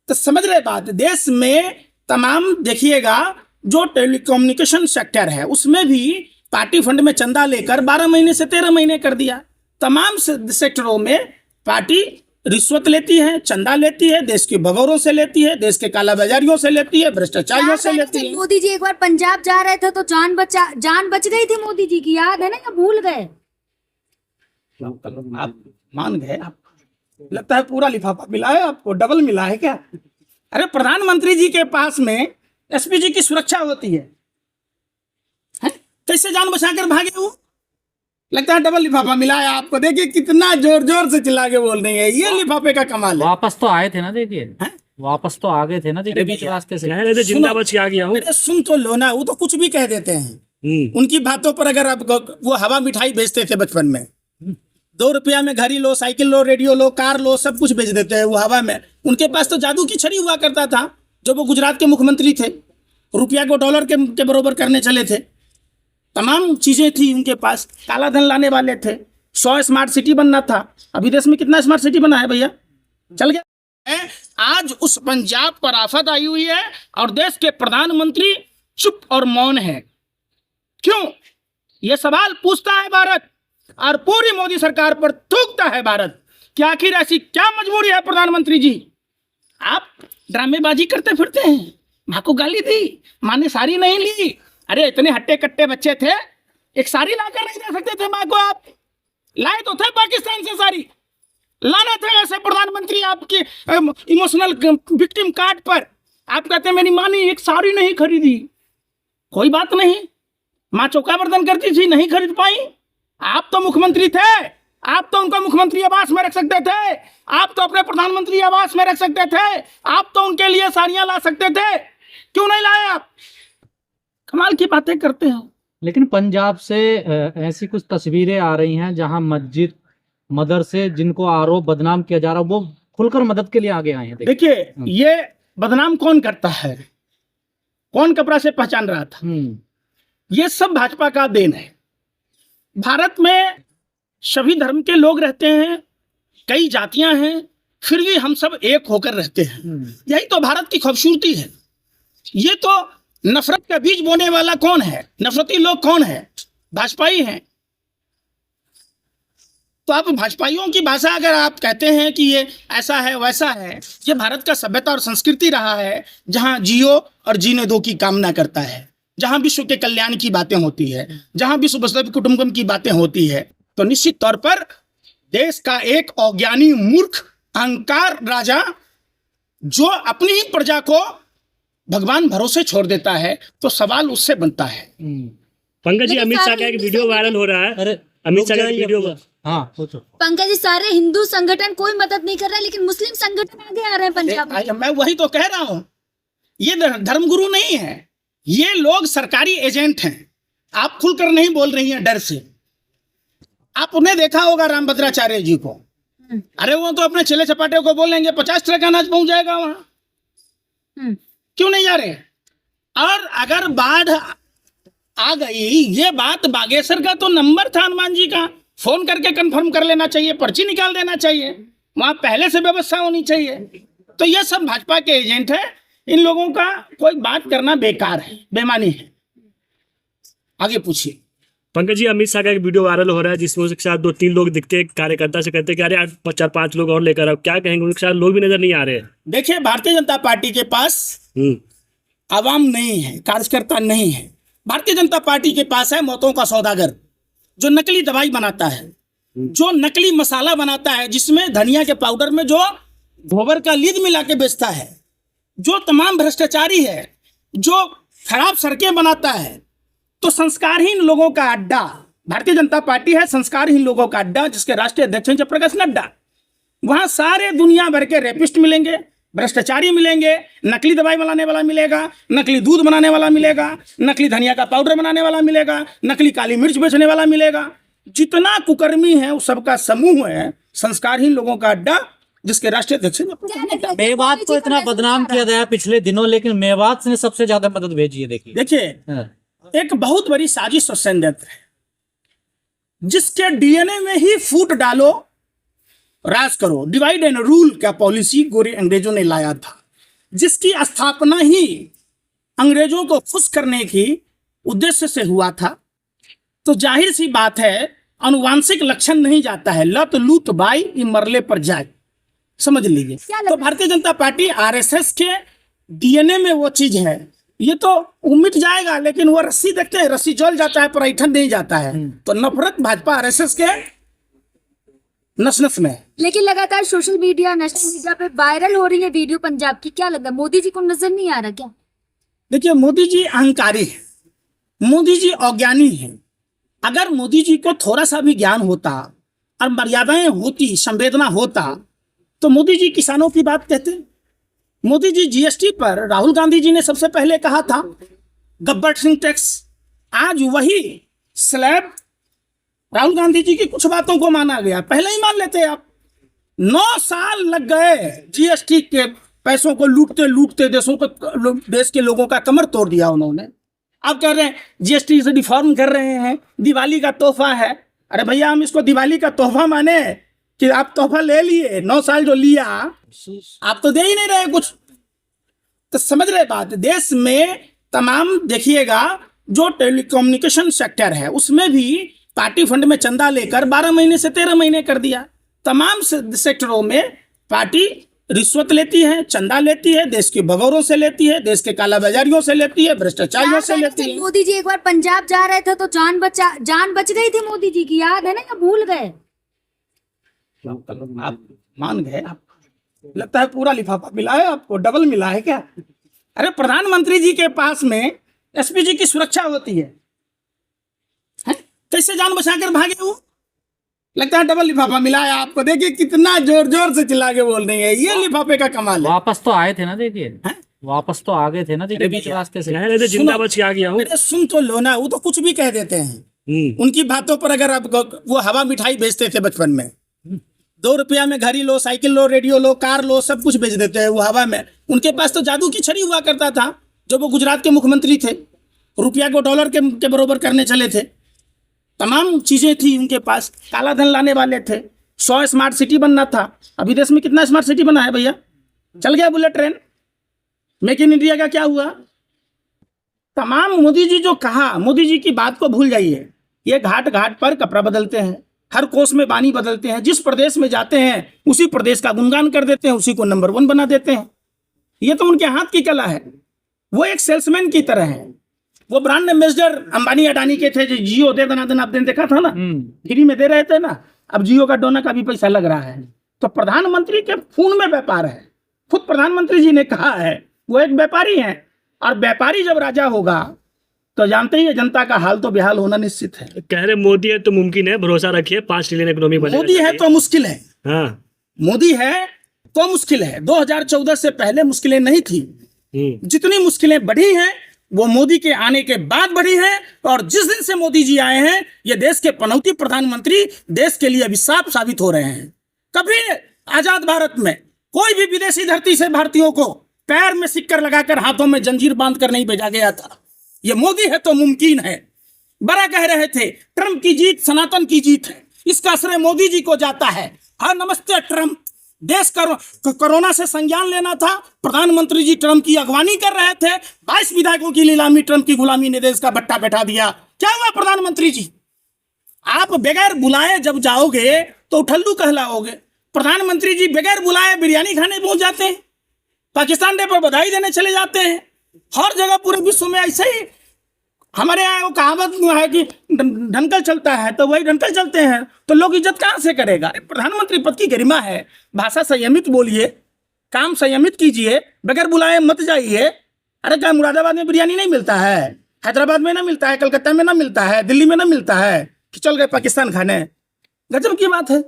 तो समझ रहे बात, देश में तमाम देखिएगा जो टेलीकम्युनिकेशन सेक्टर है उसमें भी पार्टी फंड में चंदा लेकर 12 महीने से 13 महीने कर दिया। तमाम सेक्टरों में पार्टी रिश्वत लेती है, चंदा लेती है, देश के भगोरों से लेती है, देश के कालाबाजारियों से लेती है, भ्रष्टाचारियों से लेती है। मोदी जी एक बार पंजाब जा रहे थे तो जान बच गई थी मोदी जी की, याद है ना, या भूल गए? आप मान गए? आप लगता है पूरा लिफाफा मिला है आपको, डबल मिला है क्या? अरे प्रधानमंत्री जी के पास में एसपीजी की सुरक्षा होती है, कैसे जान बचाकर भागे वो? लगता है डबल लिफाफा मिला है आपको। देखिए कितना जोर जोर से चिल्ला के बोल रही है, ये लिफाफे का कमाल है। वापस तो आए थे ना, देखिए वापस तो आ गए थे ना, देखिए बीच रास्ते से जिंदा बच के आ गया हूँ। सुन तो लो ना, वो तो कुछ भी कह देते हैं। उनकी बातों पर अगर आप, वो हवा मिठाई बेचते थे बचपन में, 2 रुपया में घड़ी लो, साइकिल लो, रेडियो लो, कार लो, सब कुछ बेच देते हैं वो हवा में। उनके पास तो जादू की छड़ी हुआ करता था जब वो गुजरात के मुख्यमंत्री थे, रुपया को डॉलर के बराबर करने चले थे। तमाम चीजें थी उनके पास, काला धन लाने वाले थे। 100 स्मार्ट सिटी बनना था, अभी देश में कितना स्मार्ट सिटी बना है भैया? चल गया। आज उस पंजाब पर आफत आई हुई है और देश के प्रधानमंत्री चुप और मौन है। क्यों? ये सवाल पूछता है भारत और पूरी मोदी सरकार पर थूकता है भारत कि आखिर ऐसी क्या मजबूरी है प्रधानमंत्री जी? आप ड्रामेबाजी करते फिरते हैं, माँ को गाली दी, माँ ने साड़ी नहीं ली। अरे इतने हट्टे कट्टे बच्चे थे, एक साड़ी लाकर नहीं दे सकते थे माँ को? आप लाए तो थे पाकिस्तान से साड़ी, लाना था ऐसे प्रधानमंत्री आपके इमोशनल विक्टिम कार्ड पर। आप कहते मेरी माँ ने एक साड़ी नहीं खरीदी, कोई बात नहीं, माँ चौका बर्तन करती थी, नहीं खरीद पाई। आप तो मुख्यमंत्री थे, आप तो उनको मुख्यमंत्री आवास में रख सकते थे, आप तो अपने प्रधानमंत्री आवास में रख सकते थे, आप तो उनके लिए साड़ियां ला सकते थे, क्यों नहीं लाए आप? कमाल की बातें करते हैं। लेकिन पंजाब से ऐसी कुछ तस्वीरें आ रही हैं जहां मस्जिद, मदरसे जिनको आरोप बदनाम किया जा रहा है, वो खुलकर मदद के लिए आगे आए हैं। देखिए ये बदनाम कौन करता है, कौन कपड़ा से पहचान रहा था? ये सब भाजपा का देन है। भारत में सभी धर्म के लोग रहते हैं, कई जातियां हैं, फिर भी हम सब एक होकर रहते हैं। यही तो भारत की खूबसूरती है। ये तो नफरत का बीज बोने वाला कौन है? नफरती लोग कौन है? भाजपाई हैं। तो आप भाजपाइयों की भाषा अगर आप कहते हैं कि ये ऐसा है वैसा है, ये भारत का सभ्यता और संस्कृति रहा है जहां जियो और जीने दो की कामना करता है, जहां विश्व के कल्याण की बातें होती है, जहां विश्व वसुधैव कुटुंबकम की बातें होती है, तो निश्चित तौर पर देश का एक अज्ञानी मूर्ख अहंकार राजा जो अपनी ही प्रजा को भगवान भरोसे छोड़ देता है, तो सवाल उससे बनता है। पंकज जी, अमित शाह का एक वीडियो वायरल हो रहा है। अरे अमित शाह का वीडियो, हाँ पंकज जी, सारे हिंदू संगठन कोई मदद नहीं कर रहा है, लेकिन मुस्लिम संगठन आगे आ रहे हैं पंजाब में। मैं वही तो कह रहा हूँ, ये धर्मगुरु नहीं है, ये लोग सरकारी एजेंट हैं। आप खुलकर नहीं बोल रही हैं डर से। आप उन्हें देखा होगा रामभद्राचार्य जी को, अरे वो तो अपने चेले चपाटे को बोलेंगे 50 ट्रक अनाज पहुंच जाएगा वहां, क्यों नहीं जा रहे? और अगर बाढ़ आ गई, ये बात बागेश्वर का तो नंबर था हनुमान जी का, फोन करके कंफर्म कर लेना चाहिए, पर्ची निकाल देना चाहिए, वहां पहले से व्यवस्था होनी चाहिए। तो ये सब भाजपा के एजेंट है, इन लोगों का कोई बात करना बेकार है, बेमानी है। आगे पूछिए। पंकज जी, अमित शाह का एक वीडियो वायरल हो रहा है जिसमें उसके साथ 2-3 लोग दिखते हैं, कार्यकर्ता से कहते हैं कि अरे 4-5 लोग और लेकर आओ। क्या कहेंगे? उनके साथ लोग भी नजर नहीं आ रहे हैं। देखिए भारतीय जनता पार्टी के पास आवाम नहीं है, कार्यकर्ता नहीं है। भारतीय जनता पार्टी के पास है मौतों का सौदागर, जो नकली दवाई बनाता है, जो नकली मसाला बनाता है, जिसमें धनिया के पाउडर में जो गोबर का लीद मिला के बेचता है, जो तमाम भ्रष्टाचारी है, जो खराब सड़कें बनाता है। तो संस्कारहीन लोगों का अड्डा भारतीय जनता पार्टी है, संस्कारहीन लोगों का अड्डा, जिसके राष्ट्रीय अध्यक्ष हैं जयप्रकाश नड्डा। वहां सारे दुनिया भर के रेपिस्ट मिलेंगे, भ्रष्टाचारी मिलेंगे, नकली दवाई बनाने वाला मिलेगा, नकली दूध बनाने वाला मिलेगा, नकली धनिया का पाउडर बनाने वाला मिलेगा, नकली काली मिर्च बेचने वाला मिलेगा। जितना कुकर्मी है उस सबका समूह है, संस्कारहीन लोगों का अड्डा, जिसके राष्ट्रीय अध्यक्ष। मेवात को इतना बदनाम किया गया पिछले दिनों, लेकिन मेवात ने सबसे ज्यादा मदद भेजी है। देखिए एक बहुत बड़ी साजिश और षड्यंत्र है, जिसके डीएनए में ही फूट डालो, राज करो, डिवाइड एंड रूल का पॉलिसी गोरे अंग्रेजों ने लाया था। जिसकी स्थापना ही अंग्रेजों को खुश करने की उद्देश्य से हुआ था, तो जाहिर सी बात है अनुवांशिक लक्षण नहीं जाता है, लत लूट बाई ये मरले पर जाए, समझ लीजिए। क्या लगता तो भारतीय जनता पार्टी आरएसएस के डीएनए में वो चीज है, ये तो वो मिट जाएगा, लेकिन वो रस्सी देखते हैं, रस्सी जल जाता है पर ऐठन नहीं जाता है। तो नफरत भाजपा आरएसएस के नस नस में है। लेकिन लगातार सोशल मीडिया, नेशनल मीडिया पे वायरल हो रही है वीडियो पंजाब की, क्या लगता है मोदी जी को नजर नहीं आ रहा क्या? देखिए, मोदी जी अहंकारी है, मोदी जी अज्ञानी है। अगर मोदी जी को थोड़ा सा भी ज्ञान होता और मर्यादाएं होती, संवेदना होता, तो मोदी जी किसानों की बात कहते। मोदी जी जीएसटी पर राहुल गांधी जी ने सबसे पहले कहा था गब्बर सिंह टैक्स, आज वही स्लैब राहुल गांधी जी की कुछ बातों को माना गया, पहले ही मान लेते आप। 9 साल लग गए जीएसटी के पैसों को लूटते लूटते, देश के लोगों का कमर तोड़ दिया उन्होंने। अब कह रहे हैं जीएसटी से रिफॉर्म कर रहे हैं, दिवाली का तोहफा है। अरे भैया, हम इसको दिवाली का तोहफा माने कि आप तोहफा ले लिए? 9 साल जो लिया आप तो दे ही नहीं रहे कुछ। तो समझ रहे बात, देश में तमाम देखिएगा जो टेलीकम्युनिकेशन सेक्टर है उसमें भी पार्टी फंड में चंदा लेकर 12 महीने से 13 महीने कर दिया। तमाम सेक्टरों में पार्टी रिश्वत लेती है, चंदा लेती है, देश के भगौरों से लेती है, देश के कालाबाजारियों से लेती है, भ्रष्टाचारियों से लेती है। मोदी जी एक बार पंजाब जा रहे थे तो जान बच गई थी मोदी जी की, याद है ना, या भूल गए? आप मान गए? आप लगता है पूरा लिफाफा मिला है आपको, डबल मिला है क्या? अरे प्रधानमंत्री जी के पास में एसपी जी की सुरक्षा होती है, कैसे जान बचा कर भागे वो? लगता है डबल लिफाफा मिला है आपको। देखिए कितना जोर जोर से चिल्ला के बोल रही है, ये लिफाफे का कमाल है। वापस तो आए थे ना, देखिए वापस तो आ गए थे ना, देखिए बीच रास्ते से। जिंदा बच के आ गया हूँ। अरे सुन तो लो ना, वो तो कुछ भी कह देते हैं। उनकी बातों पर अगर आप, वो हवा मिठाई बेचते थे बचपन में, 2 रुपया में घड़ी लो, साइकिल लो, रेडियो लो, कार लो, सब कुछ बेच देते हैं वो हवा में। उनके पास तो जादू की छड़ी हुआ करता था जब वो गुजरात के मुख्यमंत्री थे, रुपया को डॉलर के बरोबर करने चले थे। तमाम चीजें थी उनके पास, काला धन लाने वाले थे। 100 स्मार्ट सिटी बनना था। अभी देश में कितना स्मार्ट सिटी बना है भैया? चल गया bullet train. Make in India का क्या हुआ? तमाम मोदी जी जो कहा, मोदी जी की बात को भूल जाइए। ये घाट घाट पर कपड़ा बदलते हैं, हर कोस में बानी बदलते हैं, जिस प्रदेश में जाते हैं उसी प्रदेश का गुणगान कर देते हैं, उसी को नंबर 1 बना देते हैं। ये तो उनके हाथ की कला है। वो एक सेल्समैन की तरह है। वो ब्रांड एम्बेसडर अंबानी अडानी के थे, जो जियो दे दना आपने देखा था ना, फ्री में दे रहे थे ना। अब जियो का डोना का भी पैसा लग रहा है। तो प्रधानमंत्री के खून में व्यापार है। खुद प्रधानमंत्री जी ने कहा है वो एक व्यापारी हैं, और व्यापारी जब राजा होगा तो जानते ही है जनता का हाल तो बेहाल होना निश्चित है। कह रहे मोदी है तो मुमकिन है, भरोसा रखिए 5 ट्रिलियन इकोनॉमी बनेगा। मोदी है तो मुश्किल है। हाँ, मोदी है तो मुश्किल है। 2014 से पहले मुश्किलें नहीं थी। जितनी मुश्किलें बढ़ी हैं वो मोदी के आने के बाद बढ़ी है। और जिस दिन से मोदी जी आए हैं, ये देश के पनौती प्रधानमंत्री देश के लिए अभिशाप साबित हो रहे हैं। कभी आजाद भारत में कोई भी विदेशी धरती से भारतीयों को पैर में सिक्कर लगाकर हाथों में जंजीर बांध कर नहीं भेजा गया था। ये मोदी है तो मुमकिन है। बड़ा कह रहे थे ट्रंप की जीत सनातन की जीत है, इसका श्रेय मोदी जी को जाता है। हाँ, नमस्ते ट्रंप। देश कोरोना से संज्ञान लेना था, प्रधानमंत्री जी ट्रंप की अगवानी कर रहे थे। 22 विधायकों की नीलामी, ट्रंप की गुलामी ने देश का बट्टा बैठा दिया। क्या हुआ प्रधानमंत्री जी? आप बगैर बुलाए जब जाओगे तो उठल्लू कहलाओगे। प्रधानमंत्री जी बगैर बुलाए बिरयानी खाने पहुंच जाते हैं, पाकिस्तान डे पर बधाई देने चले जाते हैं। हर जगह पूरे विश्व में ऐसे ही। हमारे यहाँ वो कहावत है कि ढंकल चलता है तो वही ढंकल चलते हैं, तो लोग इज्जत कहाँ से करेगा? प्रधानमंत्री पद की गरिमा है। भाषा संयमित बोलिए, काम संयमित कीजिए, बगैर बुलाए मत जाइए। अरे क्या मुरादाबाद में बिरयानी नहीं मिलता है? हैदराबाद में ना मिलता है, कलकत्ता में ना मिलता है, दिल्ली में ना मिलता है, कि चल गए पाकिस्तान खाने? गजब की बात है।